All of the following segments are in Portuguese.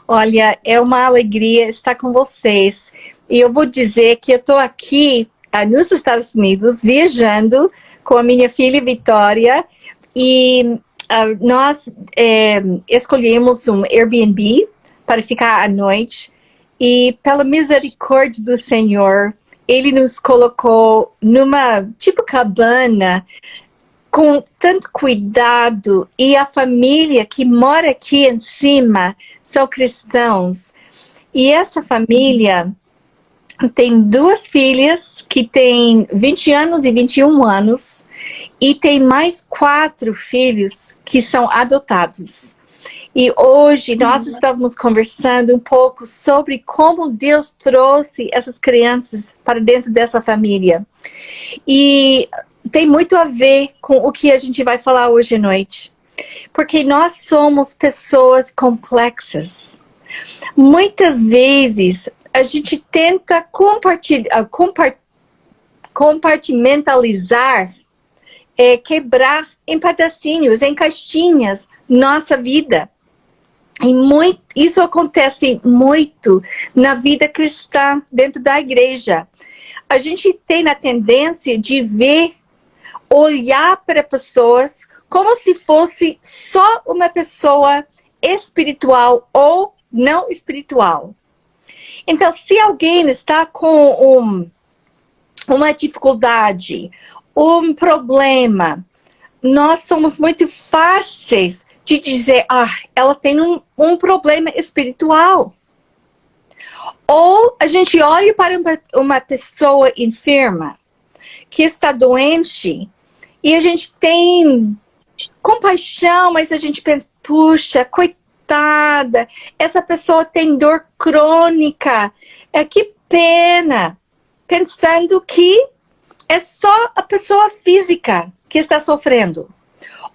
Olha, é uma alegria estar com vocês. E eu vou dizer que eu estou aqui nos Estados Unidos, viajando com a minha filha Vitória. E nós escolhemos um Airbnb para ficar à noite. E pela misericórdia do Senhor, Ele nos colocou numa tipo cabana com tanto cuidado, e a família que mora aqui em cima são cristãos. E essa família tem duas filhas que têm 20 anos e 21 anos, e tem mais 4 filhos que são adotados. E hoje nós estávamos conversando um pouco sobre como Deus trouxe essas crianças para dentro dessa família. E tem muito a ver com o que a gente vai falar hoje à noite. Porque nós somos pessoas complexas. Muitas vezes a gente tenta compartimentalizar, quebrar em pedacinhos, em caixinhas, nossa vida. E isso acontece muito na vida cristã, dentro da igreja. A gente tem a tendência de olhar para pessoas como se fosse só uma pessoa espiritual ou não espiritual. Então, se alguém está com uma dificuldade, um problema, nós somos muito fáceis de dizer, ela tem um problema espiritual. Ou a gente olha para uma pessoa enferma, que está doente, e a gente tem compaixão, mas a gente pensa, puxa, coitada, essa pessoa tem dor crônica, que pena, pensando que é só a pessoa física que está sofrendo.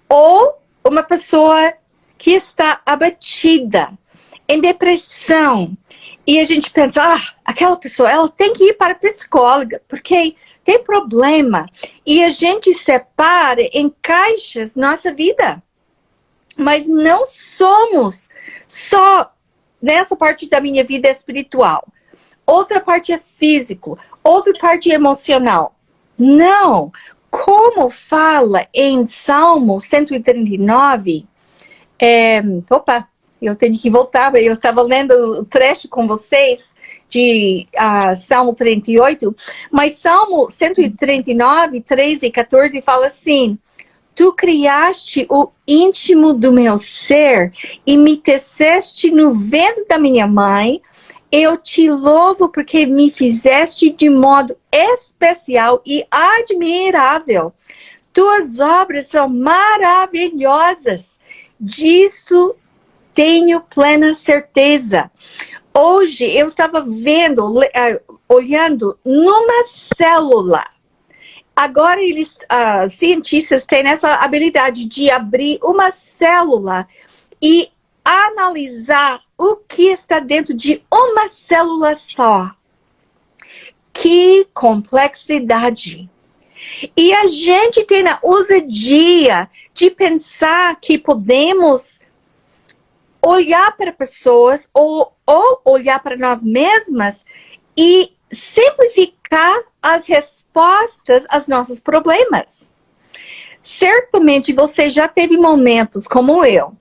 Ou uma pessoa que está abatida, em depressão, e a gente pensa, aquela pessoa, ela tem que ir para a psicóloga, porque tem problema. E a gente separa em caixas nossa vida. Mas não somos só nessa parte da minha vida espiritual. Outra parte é físico, outra parte é emocional. Não. Como fala em Salmo 139, eu tenho que voltar, eu estava lendo o trecho com vocês de Salmo 38, mas Salmo 139, 13 e 14 fala assim: Tu criaste o íntimo do meu ser e me teceste no ventre da minha mãe. Eu te louvo porque me fizeste de modo especial e admirável. Tuas obras são maravilhosas. Disso tenho plena certeza. Hoje eu estava olhando numa célula. Agora cientistas têm essa habilidade de abrir uma célula e analisar o que está dentro de uma célula só. Que complexidade! E a gente tem a ousadia de pensar que podemos olhar para pessoas ou olhar para nós mesmas e simplificar as respostas aos nossos problemas. Certamente você já teve momentos como eu,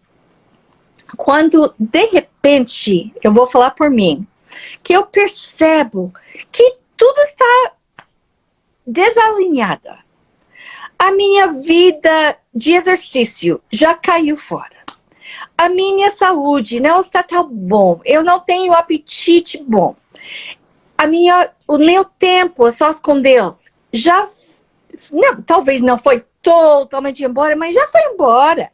quando de repente, eu vou falar por mim, que eu percebo que tudo está desalinhada. A minha vida de exercício já caiu fora. A minha saúde não está tão bom. Eu não tenho apetite bom. O meu tempo a sós com Deus talvez não foi totalmente embora, mas já foi embora.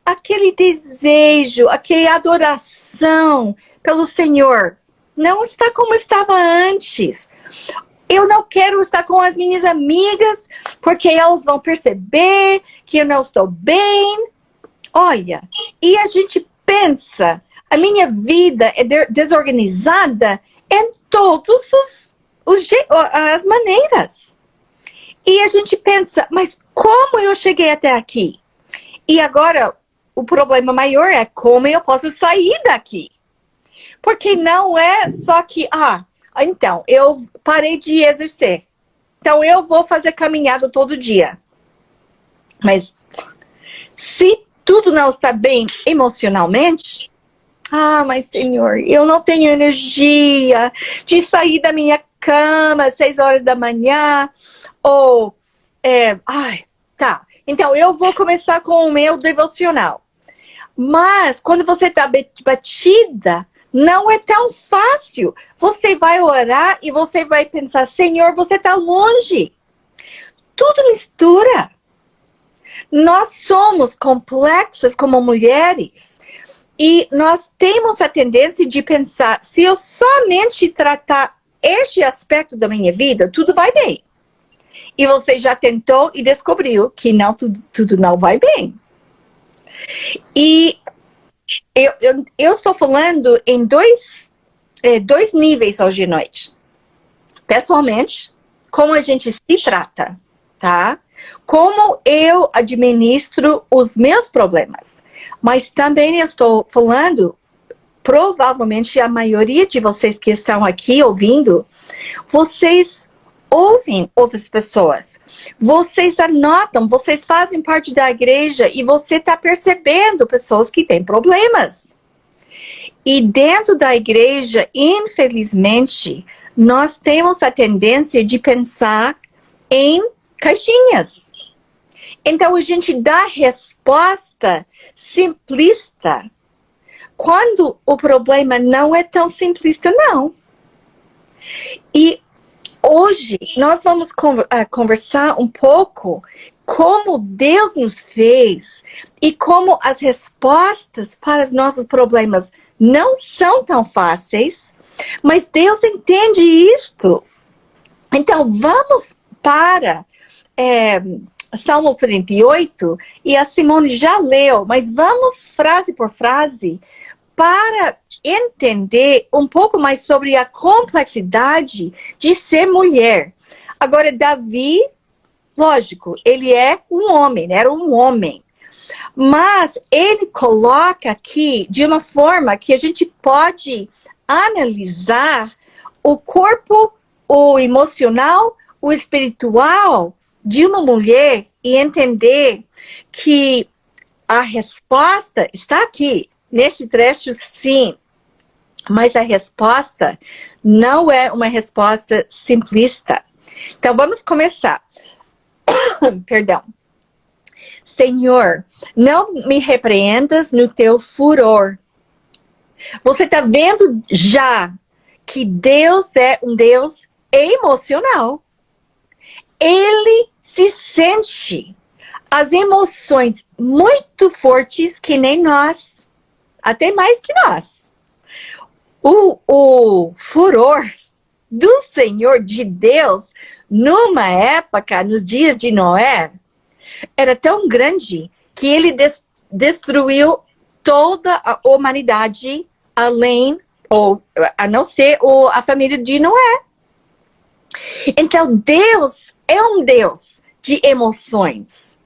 Aquele desejo, aquela adoração pelo Senhor não está como estava antes. Eu não quero estar com as minhas amigas, porque elas vão perceber que eu não estou bem. Olha, e a gente pensa, a minha vida é desorganizada em todas as maneiras. E a gente pensa, mas como eu cheguei até aqui? E agora, o problema maior é como eu posso sair daqui. Porque não é só que, então, eu parei de exercer. Então, eu vou fazer caminhada todo dia. Mas, se tudo não está bem emocionalmente, mas Senhor, eu não tenho energia de sair da minha cama às 6 horas da manhã. Ou, tá. Então, eu vou começar com o meu devocional. Mas, quando você está batida, não é tão fácil. Você vai orar e você vai pensar, Senhor, você está longe. Tudo mistura. Nós somos complexas como mulheres. E nós temos a tendência de pensar, se eu somente tratar este aspecto da minha vida, tudo vai bem. E você já tentou e descobriu que não, tudo não vai bem. E eu estou falando em dois níveis hoje à noite. Pessoalmente, como a gente se trata, tá? Como eu administro os meus problemas. Mas também eu estou falando, provavelmente a maioria de vocês que estão aqui ouvindo, vocês ouvem outras pessoas. Vocês anotam, vocês fazem parte da igreja e você está percebendo pessoas que têm problemas. E dentro da igreja, infelizmente, nós temos a tendência de pensar em caixinhas. Então, a gente dá resposta simplista, quando o problema não é tão simplista, não. E hoje, nós vamos conversar um pouco como Deus nos fez e como as respostas para os nossos problemas não são tão fáceis, mas Deus entende isto. Então, vamos para Salmo 38, e a Simone já leu, mas vamos frase por frase para entender um pouco mais sobre a complexidade de ser mulher. Agora, Davi, lógico, ele é um homem, era um homem. Mas ele coloca aqui de uma forma que a gente pode analisar o corpo, o emocional, o espiritual de uma mulher e entender que a resposta está aqui, neste trecho, sim. Mas a resposta não é uma resposta simplista. Então, vamos começar. Perdão. Senhor, não me repreendas no teu furor. Você está vendo já que Deus é um Deus emocional. Ele se sente as emoções muito fortes que nem nós, até mais que nós. O furor do Senhor, de Deus, numa época, nos dias de Noé, era tão grande que ele destruiu toda a humanidade, a não ser a família de Noé. Então, Deus é um Deus de emoções.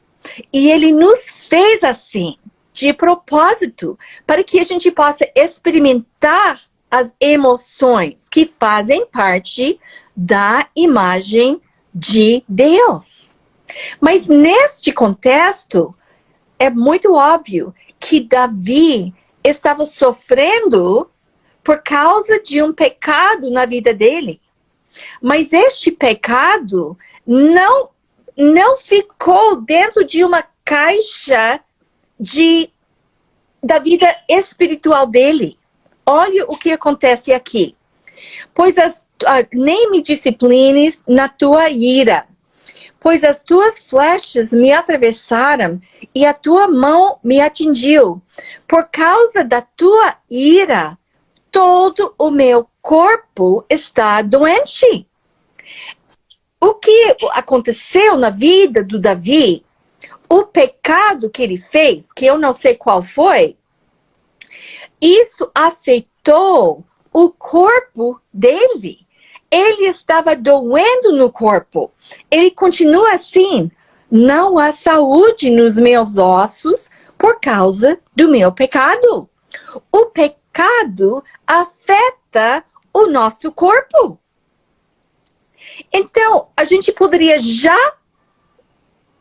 E ele nos fez assim, de propósito, para que a gente possa experimentar as emoções que fazem parte da imagem de Deus. Mas neste contexto, é muito óbvio que Davi estava sofrendo por causa de um pecado na vida dele. Mas este pecado não ficou dentro de uma caixa da vida espiritual dele. Olha o que acontece aqui. Pois nem me disciplines na tua ira, pois as tuas flechas me atravessaram e a tua mão me atingiu. Por causa da tua ira, todo o meu corpo está doente. O que aconteceu na vida do Davi, o pecado que ele fez, que eu não sei qual foi, isso afetou o corpo dele. Ele estava doendo no corpo. Ele continua assim: não há saúde nos meus ossos por causa do meu pecado. O pecado pecado afeta o nosso corpo. Então, a gente poderia já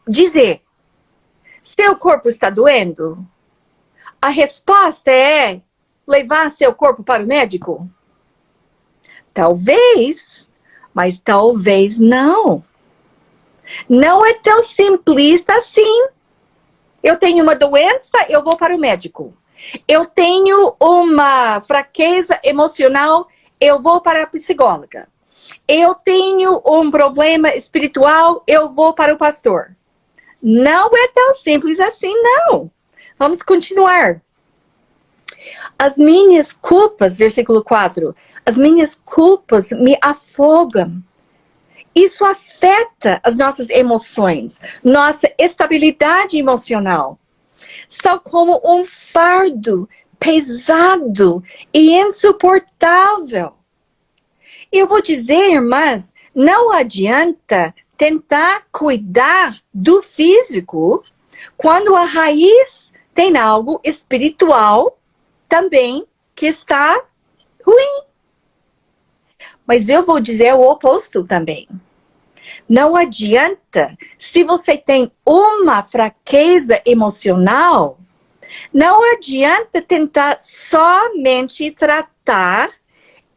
dizer, seu corpo está doendo? A resposta é levar seu corpo para o médico? Talvez, mas talvez não. Não é tão simplista assim. Eu tenho uma doença, eu vou para o médico. Eu tenho uma fraqueza emocional, eu vou para a psicóloga. Eu tenho um problema espiritual, eu vou para o pastor. Não é tão simples assim, não. Vamos continuar. As minhas culpas, versículo 4, as minhas culpas me afogam. Isso afeta as nossas emoções, nossa estabilidade emocional. São como um fardo pesado e insuportável. E eu vou dizer, irmãs, não adianta tentar cuidar do físico quando a raiz tem algo espiritual também que está ruim. Mas eu vou dizer o oposto também. Não adianta, se você tem uma fraqueza emocional, não adianta tentar somente tratar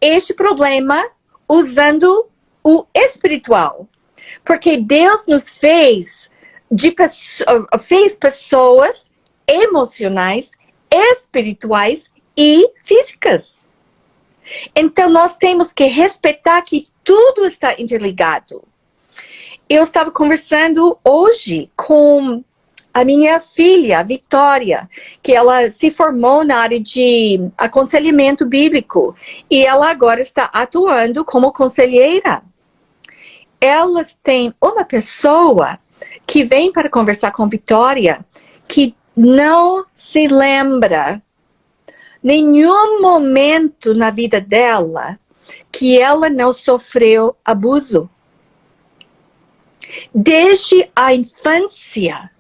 este problema usando o espiritual. Porque Deus nos fez pessoas emocionais, espirituais e físicas. Então, nós temos que respeitar que tudo está interligado. Eu estava conversando hoje com a minha filha, Vitória, que ela se formou na área de aconselhamento bíblico e ela agora está atuando como conselheira. Elas têm uma pessoa que vem para conversar com Vitória que não se lembra nenhum momento na vida dela que ela não sofreu abuso. Desde a infância,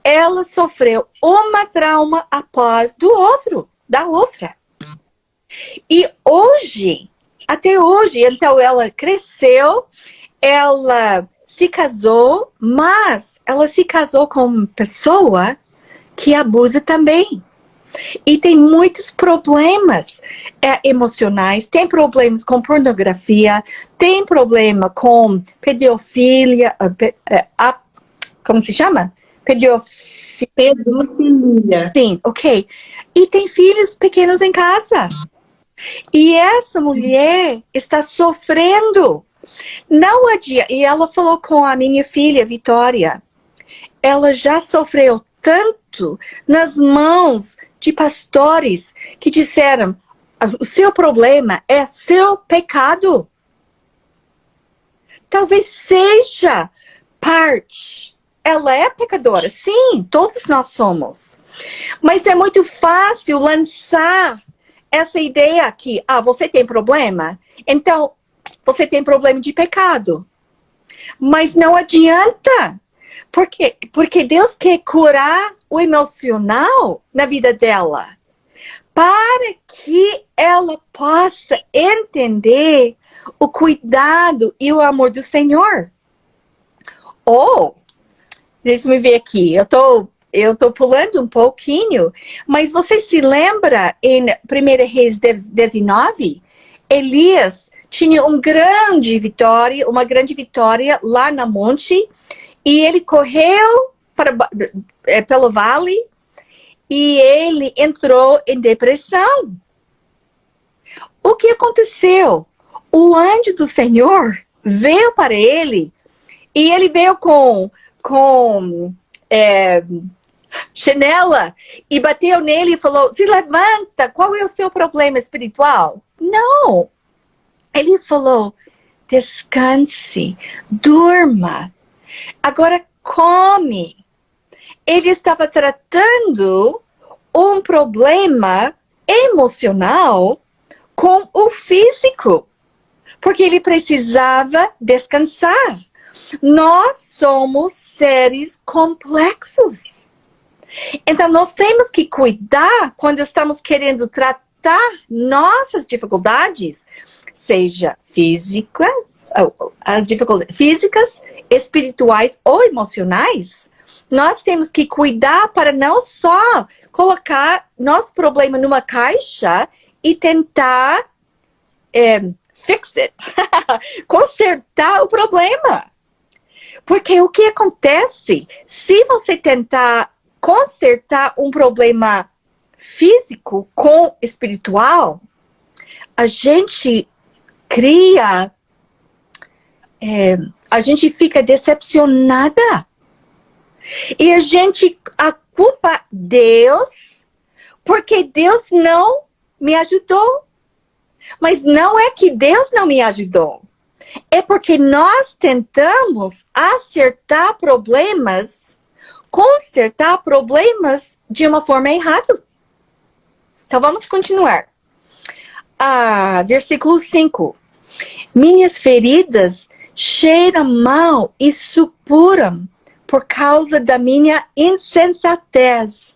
ela sofreu uma trauma após da outra. E hoje, até hoje, então ela cresceu, ela se casou, mas ela se casou com uma pessoa que abusa também. E tem muitos problemas emocionais, tem problemas com pornografia, tem problema com pedofilia, como se chama? Pedofilia. Sim, ok. E tem filhos pequenos em casa. E essa mulher está sofrendo. Não adianta. E ela falou com a minha filha, Vitória, ela já sofreu tanto nas mãos de pastores que disseram, o seu problema é seu pecado. Talvez seja parte. Ela é pecadora, sim, todos nós somos. Mas é muito fácil lançar essa ideia aqui. Você tem problema? Então, você tem problema de pecado. Mas não adianta. Por quê? Porque Deus quer curar o emocional na vida dela. Para que ela possa entender o cuidado e o amor do Senhor. Deixa eu ver aqui. Eu tô pulando um pouquinho. Mas você se lembra em 1 Reis 19? Elias tinha uma grande vitória lá na monte. E ele correu pelo vale e ele entrou em depressão. O que aconteceu? O anjo do Senhor veio para ele e ele veio com chinela e bateu nele e falou, se levanta, qual é o seu problema espiritual? Não. Ele falou, descanse, durma. Agora come. Ele estava tratando um problema emocional com o físico, porque ele precisava descansar. Nós somos seres complexos. Então, nós temos que cuidar quando estamos querendo tratar enfrentar nossas dificuldades, seja as dificuldades físicas, espirituais ou emocionais, nós temos que cuidar para não só colocar nosso problema numa caixa e tentar fix it, consertar o problema. Porque o que acontece se você tentar consertar um problema físico com espiritual, a gente cria, a gente fica decepcionada. E a gente culpa Deus porque Deus não me ajudou. Mas não é que Deus não me ajudou. É porque nós tentamos consertar problemas de uma forma errada. Então vamos continuar. Versículo 5. Minhas feridas cheiram mal e supuram por causa da minha insensatez.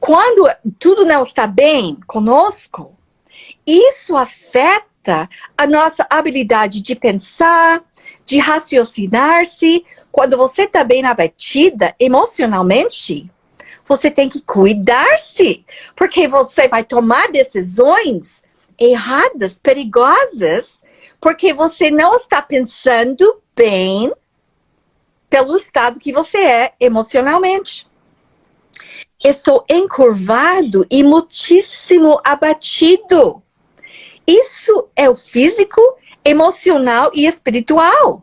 Quando tudo não está bem conosco, isso afeta a nossa habilidade de pensar, de raciocinar-se. Quando você está bem abatida emocionalmente, você tem que cuidar-se, porque você vai tomar decisões erradas, perigosas, porque você não está pensando bem pelo estado que você é emocionalmente. Estou encurvado e muitíssimo abatido. Isso é o físico, emocional e espiritual.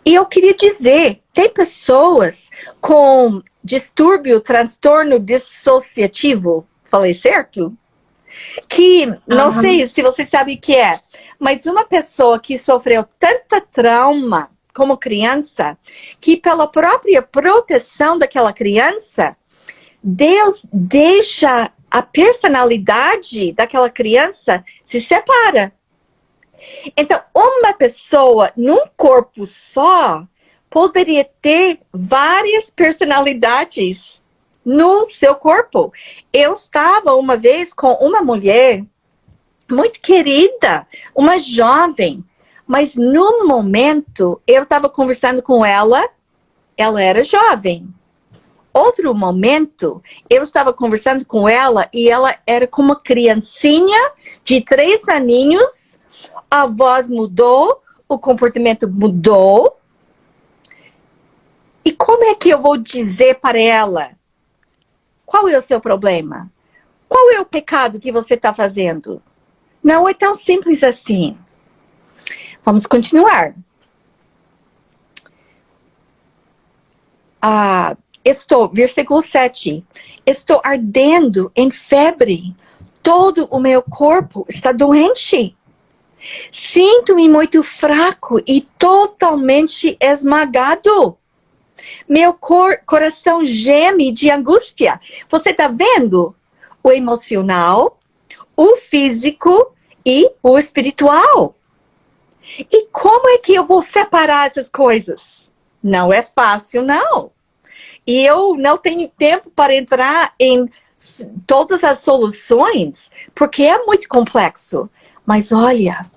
E eu queria dizer, tem pessoas com distúrbio, transtorno dissociativo, falei certo? Que, não sei se você sabe o que é, mas uma pessoa que sofreu tanta trauma como criança, que pela própria proteção daquela criança, Deus deixa a personalidade daquela criança se separa. Então, uma pessoa num corpo só poderia ter várias personalidades no seu corpo. Eu estava uma vez com uma mulher muito querida, uma jovem, mas no momento eu estava conversando com ela era jovem. Outro momento, eu estava conversando com ela e ela era como uma criancinha de 3 aninhos, a voz mudou, o comportamento mudou. E como é que eu vou dizer para ela? Qual é o seu problema? Qual é o pecado que você está fazendo? Não é tão simples assim. Vamos continuar. Versículo 7. Estou ardendo em febre. Todo o meu corpo está doente. Sinto-me muito fraco e totalmente esmagado. Meu coração geme de angústia. Você está vendo? O emocional, o físico e o espiritual. E como é que eu vou separar essas coisas? Não é fácil, não. E eu não tenho tempo para entrar em todas as soluções, porque é muito complexo. Mas olha,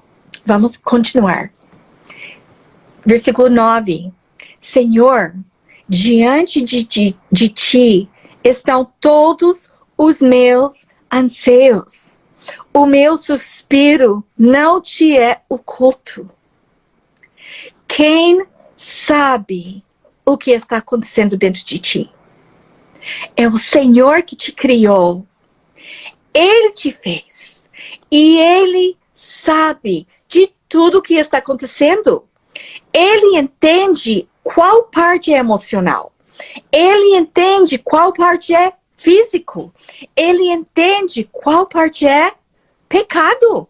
vamos continuar. Versículo 9. Senhor, diante de ti estão todos os meus anseios. O meu suspiro não te é oculto. Quem sabe o que está acontecendo dentro de ti? É o Senhor que te criou. Ele te fez. E Ele sabe de tudo o que está acontecendo. Ele entende qual parte é emocional. Ele entende qual parte é físico. Ele entende qual parte é pecado.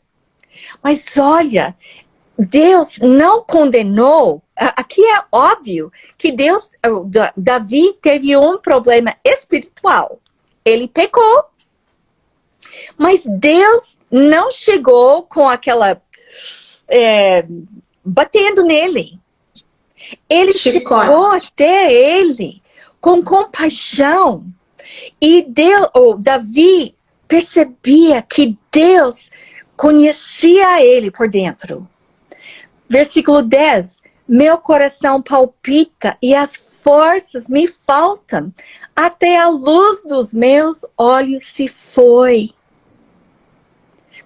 Mas olha, Deus não condenou. Aqui é óbvio que Davi teve um problema espiritual. Ele pecou. Mas Deus não chegou com aquela batendo nele. Ele chegou até ele com compaixão. E Davi percebia que Deus conhecia ele por dentro. Versículo 10. Meu coração palpita e as forças me faltam. Até a luz dos meus olhos se foi.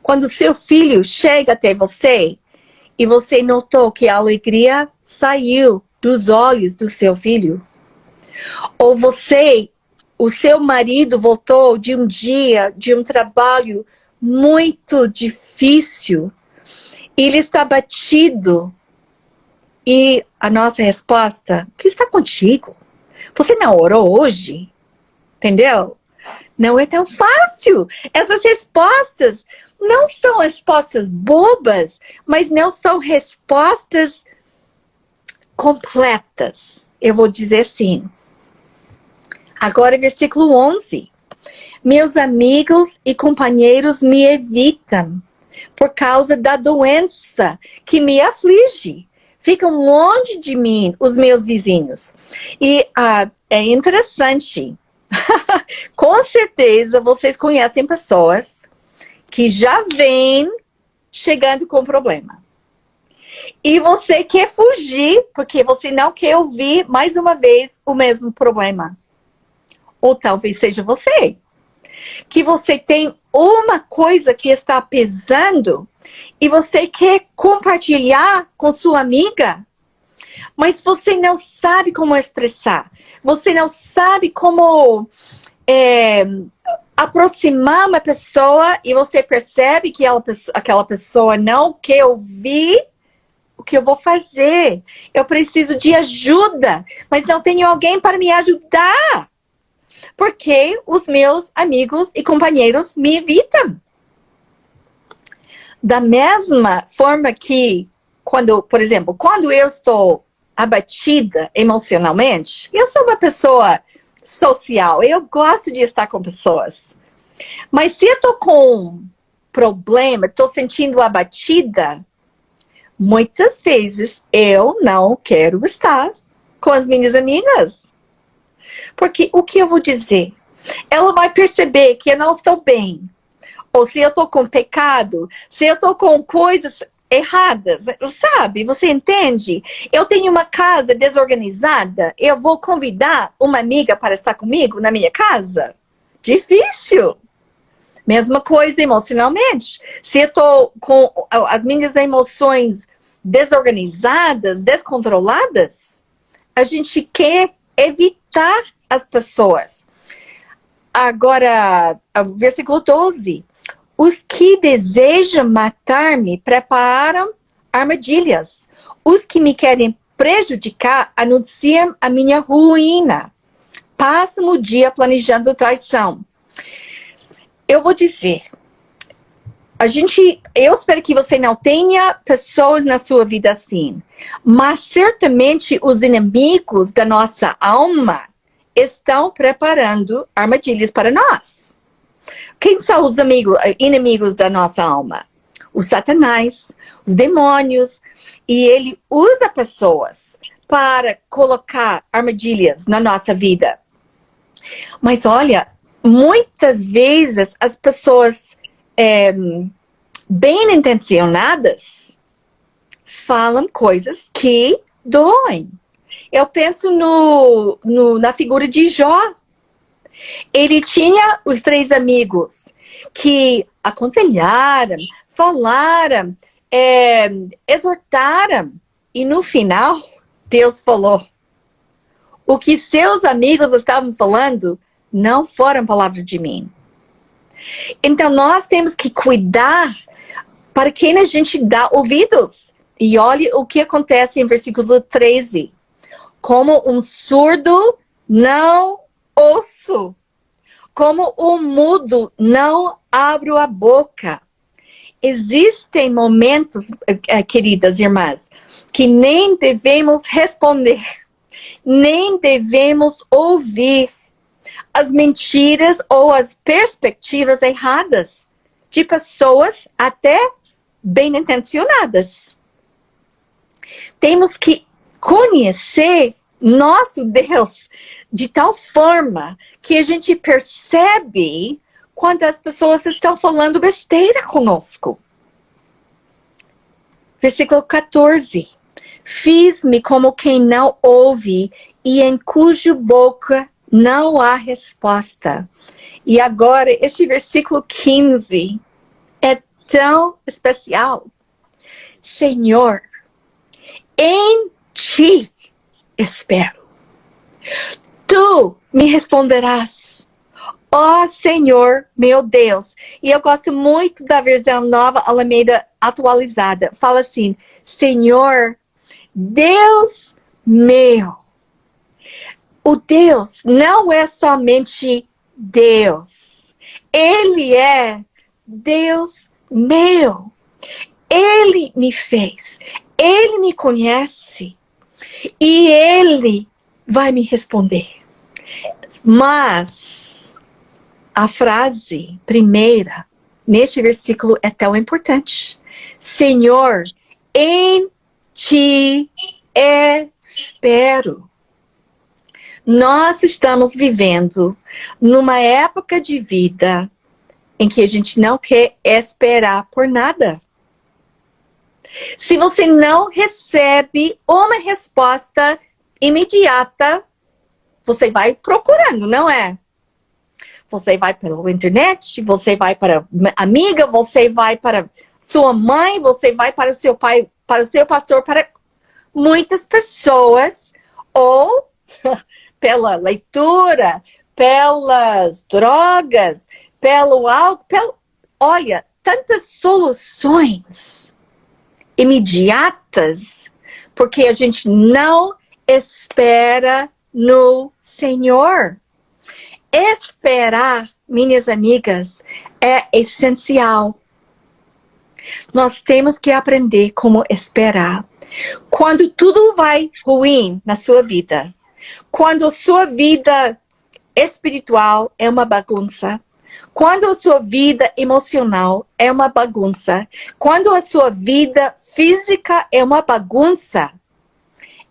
Quando seu filho chega até você e você notou que a alegria saiu dos olhos do seu filho, ou o seu marido voltou de um dia, de um trabalho muito difícil, e ele está batido, e a nossa resposta: o que está contigo? Você não orou hoje? Entendeu? Não é tão fácil. Essas respostas não são respostas bobas, mas não são respostas completas. Eu vou dizer assim. Agora, versículo 11. Meus amigos e companheiros me evitam por causa da doença que me aflige. Ficam longe de mim os meus vizinhos. E é interessante. Com certeza vocês conhecem pessoas que já vêm chegando com problema. E você quer fugir porque você não quer ouvir mais uma vez o mesmo problema. Ou talvez seja você. Que você tem uma coisa que está pesando e você quer compartilhar com sua amiga, mas você não sabe como expressar. Você não sabe como aproximar uma pessoa e você percebe que aquela pessoa não quer ouvir. O que eu vou fazer? Eu preciso de ajuda, mas não tenho alguém para me ajudar. Porque os meus amigos e companheiros me evitam. Da mesma forma que, por exemplo, quando eu estou abatida emocionalmente, eu sou uma pessoa social, eu gosto de estar com pessoas. Mas se eu estou com problema, estou sentindo abatida, muitas vezes eu não quero estar com as minhas amigas. Porque o que eu vou dizer? Ela vai perceber que eu não estou bem. Ou se eu estou com pecado, se eu estou com coisas erradas, sabe? Você entende? Eu tenho uma casa desorganizada, eu vou convidar uma amiga para estar comigo na minha casa? Difícil. Mesma coisa emocionalmente. Se eu estou com as minhas emoções desorganizadas, descontroladas, a gente quer evitar as pessoas. Agora, versículo 12. Os que desejam matar-me preparam armadilhas. Os que me querem prejudicar anunciam a minha ruína. Passam o dia planejando traição. Eu vou dizer, eu espero que você não tenha pessoas na sua vida assim, mas certamente os inimigos da nossa alma estão preparando armadilhas para nós. Quem são os inimigos da nossa alma? O Satanás, os demônios, e ele usa pessoas para colocar armadilhas na nossa vida. Mas olha, muitas vezes as pessoas bem intencionadas falam coisas que doem. Eu penso na figura de Jó. Ele tinha os 3 amigos que aconselharam, falaram, exortaram. E no final, Deus falou: o que seus amigos estavam falando não foram palavras de mim. Então nós temos que cuidar para quem a gente dá ouvidos. E olhe o que acontece em versículo 13. Como um surdo não ouço. Como um mudo não abro a boca. Existem momentos, queridas irmãs, que nem devemos responder, nem devemos ouvir as mentiras ou as perspectivas erradas de pessoas até bem intencionadas. Temos que conhecer nosso Deus de tal forma que a gente percebe quando as pessoas estão falando besteira conosco. Versículo 14. Fiz-me como quem não ouve e em cuja boca não há resposta. E agora, este versículo 15 é tão especial. Senhor, em ti espero. Tu me responderás, ó Senhor, meu Deus. E eu gosto muito da versão Nova Almeida atualizada. Fala assim, Senhor, Deus meu. O Deus não é somente Deus. Ele é Deus meu. Ele me fez. Ele me conhece. E Ele vai me responder. Mas a frase primeira neste versículo é tão importante. Senhor, em ti espero. Nós estamos vivendo numa época de vida em que a gente não quer esperar por nada. Se você não recebe uma resposta imediata, você vai procurando, não é? Você vai pela internet, você vai para amiga, você vai para sua mãe, você vai para o seu pai, para o seu pastor, para muitas pessoas, ou pela leitura, pelas drogas, pelo álcool, olha, tantas soluções imediatas, porque a gente não espera no Senhor. Esperar, minhas amigas, é essencial. Nós temos que aprender como esperar. Quando tudo vai ruim na sua vida, quando a sua vida espiritual é uma bagunça, quando a sua vida emocional é uma bagunça, quando a sua vida física é uma bagunça,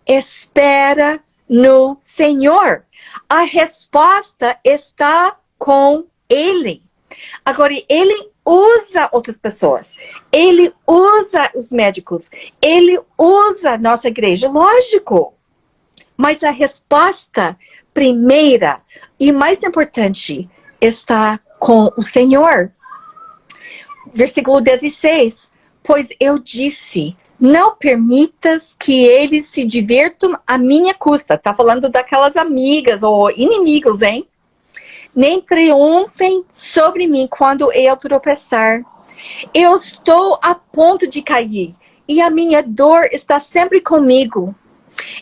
espera no Senhor. A resposta está com Ele. Agora, Ele usa outras pessoas. Ele usa os médicos. Ele usa nossa igreja. Lógico. Mas a resposta primeira e mais importante está com o Senhor. Versículo 16. Pois eu disse, não permitas que eles se divirtam à minha custa. Tá falando daquelas amigas ou inimigos, hein? Nem triunfem sobre mim quando eu tropeçar. Eu estou a ponto de cair e a minha dor está sempre comigo.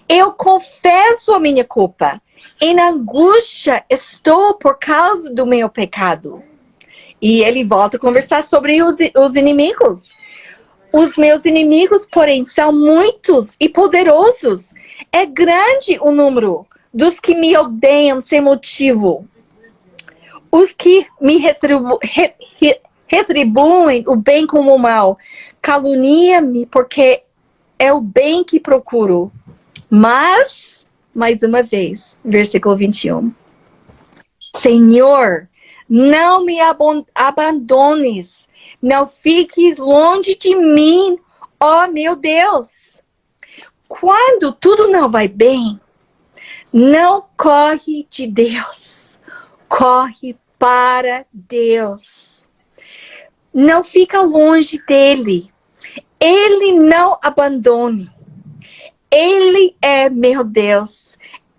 Eu confesso a minha culpa. Em angústia estou por causa do meu pecado. E ele volta a conversar sobre os inimigos. Os meus inimigos, porém, são muitos e poderosos. É grande o número dos que me odeiam sem motivo. Os que me retribuem o bem com o mal. Calunia-me porque é o bem que procuro. Mas, mais uma vez, versículo 21. Senhor, não me abandones. Não fiques longe de mim, ó meu Deus. Quando tudo não vai bem, não corre de Deus. Corre para Deus. Não fica longe dele. Ele não abandone. Ele é meu Deus.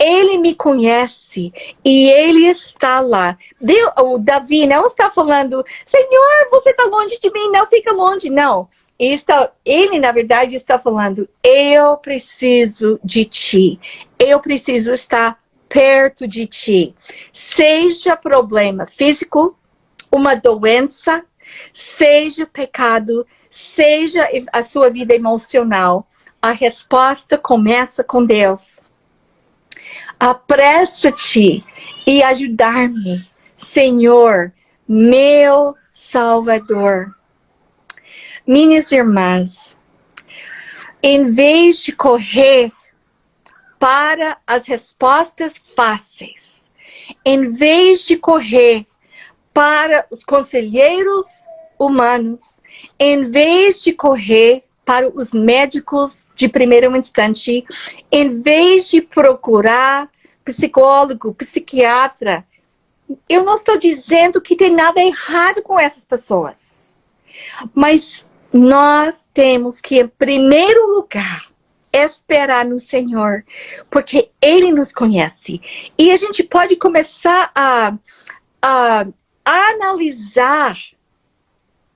Ele me conhece e Ele está lá. O Davi não está falando, Senhor, você está longe de mim, não fica longe. Não. Ele, na verdade, está falando, eu preciso de ti. Eu preciso estar perto de ti. Seja problema físico, uma doença, seja pecado, seja a sua vida emocional. A resposta começa com Deus. Apressa-te e ajudar-me, Senhor, meu Salvador. Minhas irmãs, em vez de correr para as respostas fáceis. Em vez de correr para os conselheiros humanos, em vez de correr para os médicos de primeiro instante, em vez de procurar psicólogo, psiquiatra, eu não estou dizendo que tem nada errado com essas pessoas, mas nós temos que, em primeiro lugar, esperar no Senhor, porque Ele nos conhece. E a gente pode começar a analisar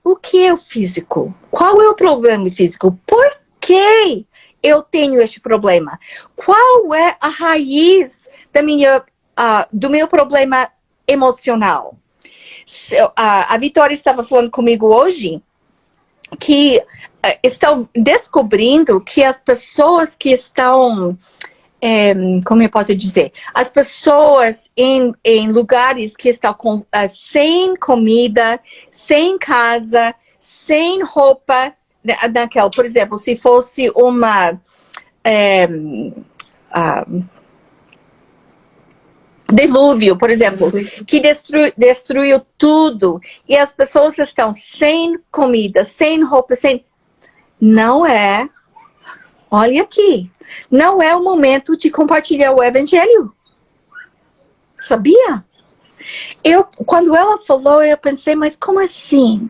o que é o físico, qual é o problema físico, por que eu tenho este problema, qual é a raiz do meu problema emocional. A Vitória estava falando comigo hoje que estão descobrindo que as pessoas que estão, como eu posso dizer, as pessoas em lugares que estão sem comida, sem casa, sem roupa, naquela, por exemplo, se fosse uma dilúvio, por exemplo, que destruiu tudo, e as pessoas estão sem comida, sem roupa, não é, olha aqui, não é o momento de compartilhar o evangelho. Sabia? Quando ela falou, eu pensei, mas como assim?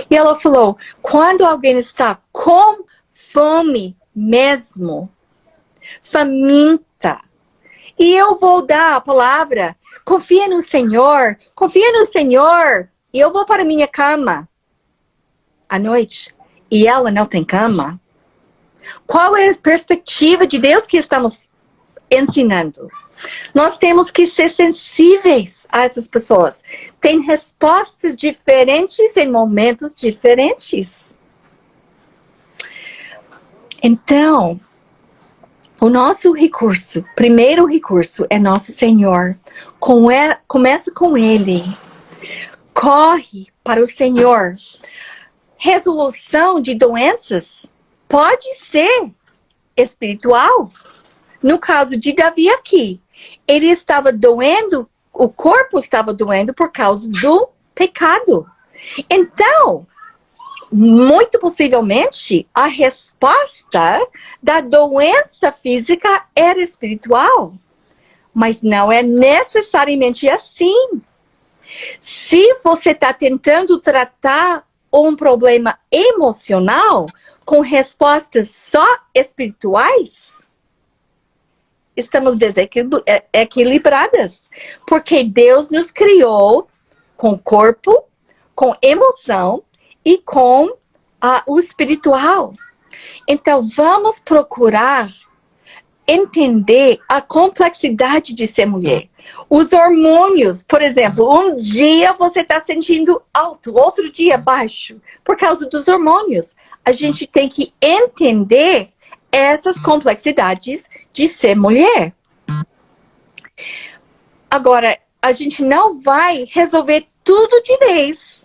E ela falou, quando alguém está com fome mesmo, faminta, e eu vou dar a palavra, confia no Senhor, e eu vou para a minha cama à noite, e ela não tem cama. Qual é a perspectiva de Deus que estamos ensinando? Nós temos que ser sensíveis a essas pessoas. Tem respostas diferentes em momentos diferentes. Então, o nosso recurso, primeiro recurso, é nosso Senhor. Começa com Ele. Corre para o Senhor. Resolução de doenças pode ser espiritual. No caso de Davi aqui, ele estava doendo, o corpo estava doendo por causa do pecado. Então, muito possivelmente, a resposta da doença física era espiritual. Mas não é necessariamente assim. Se você está tentando tratar um problema emocional com respostas só espirituais, estamos desequilibradas. Porque Deus nos criou com corpo, com emoção, e com o espiritual. Então, vamos procurar entender a complexidade de ser mulher. Os hormônios, por exemplo, um dia você está sentindo alto, outro dia baixo, por causa dos hormônios. A gente tem que entender essas complexidades de ser mulher. Agora, a gente não vai resolver tudo de vez.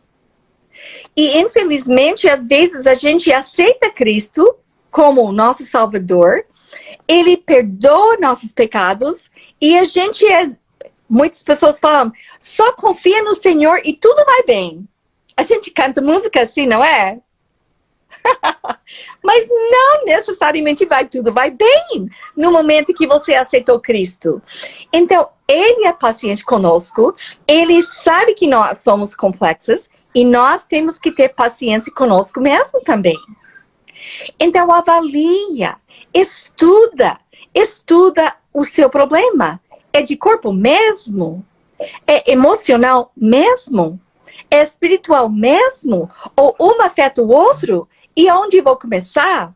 E, infelizmente, às vezes a gente aceita Cristo como o nosso Salvador, Ele perdoa nossos pecados, e a gente muitas pessoas falam, só confia no Senhor e tudo vai bem. A gente canta música assim, não é? Mas não necessariamente tudo vai bem no momento que você aceitou Cristo. Então, Ele é paciente conosco, Ele sabe que nós somos complexas, e nós temos que ter paciência conosco mesmo também. Então, avalia, estuda o seu problema. É de corpo mesmo? É emocional mesmo? É espiritual mesmo? Ou um afeta o outro? E onde vou começar?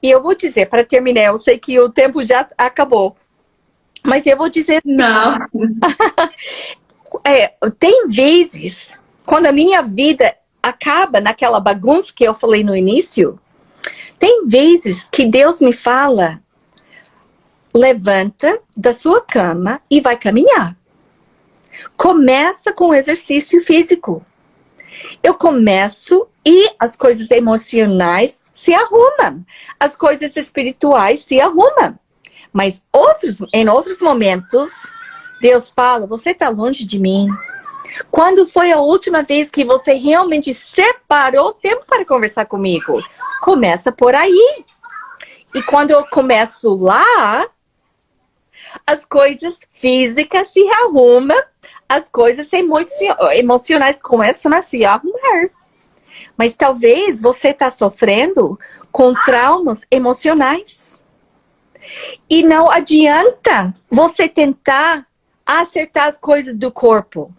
E eu vou dizer, para terminar, eu sei que o tempo já acabou. Mas eu vou dizer... Não. Tem vezes... Quando a minha vida acaba naquela bagunça que eu falei no início, tem vezes que Deus me fala, levanta da sua cama e vai caminhar. Começa com exercício físico. Eu começo e as coisas emocionais se arrumam. As coisas espirituais se arrumam. Mas em outros momentos, Deus fala, você está longe de mim. Quando foi a última vez que você realmente separou tempo para conversar comigo? Começa por aí. E quando eu começo lá, as coisas físicas se arrumam, as coisas emocionais começam a se arrumar. Mas talvez você está sofrendo com traumas emocionais. E não adianta você tentar acertar as coisas do corpo.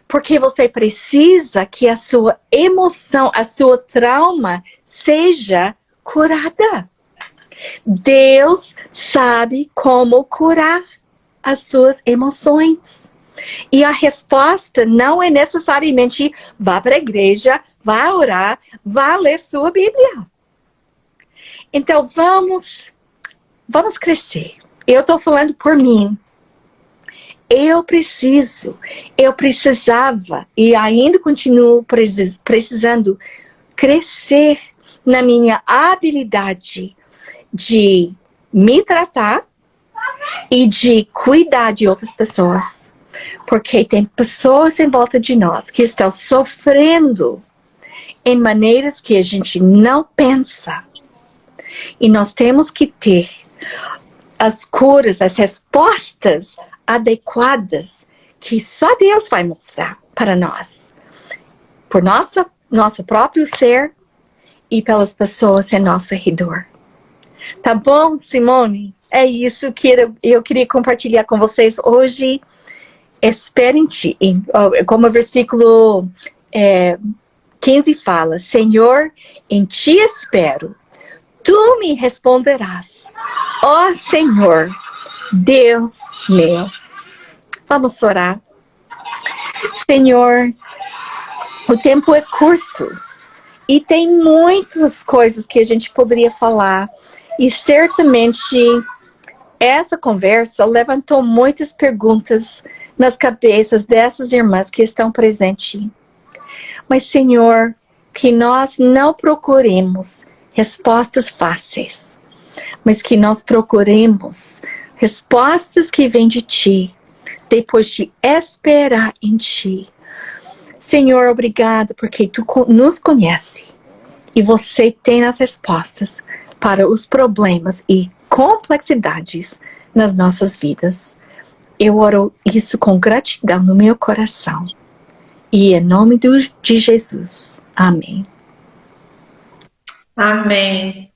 Porque você precisa que a sua emoção, a sua trauma seja curada. Deus sabe como curar as suas emoções. E a resposta não é necessariamente vá para a igreja, vá orar, vá ler sua Bíblia. Então vamos crescer. Eu estou falando por mim. Eu precisava e ainda continuo precisando crescer na minha habilidade de me tratar e de cuidar de outras pessoas. Porque tem pessoas em volta de nós que estão sofrendo em maneiras que a gente não pensa. E nós temos que ter as curas, as respostas adequadas que só Deus vai mostrar para nós. Por nosso próprio ser e pelas pessoas em nosso redor. Tá bom, Simone? É isso que eu queria compartilhar com vocês hoje. Espere em ti. Como o versículo 15 fala, Senhor, em ti espero. Tu me responderás. Ó Senhor, Deus meu. Vamos orar. Senhor, o tempo é curto. E tem muitas coisas que a gente poderia falar. E certamente essa conversa levantou muitas perguntas nas cabeças dessas irmãs que estão presentes. Mas, Senhor, que nós não procuremos respostas fáceis, mas que nós procuremos respostas que vêm de Ti, depois de esperar em Ti. Senhor, obrigado, porque Tu nos conhece e Você tem as respostas para os problemas e complexidades nas nossas vidas. Eu oro isso com gratidão no meu coração. E em nome de Jesus. Amém. Amém.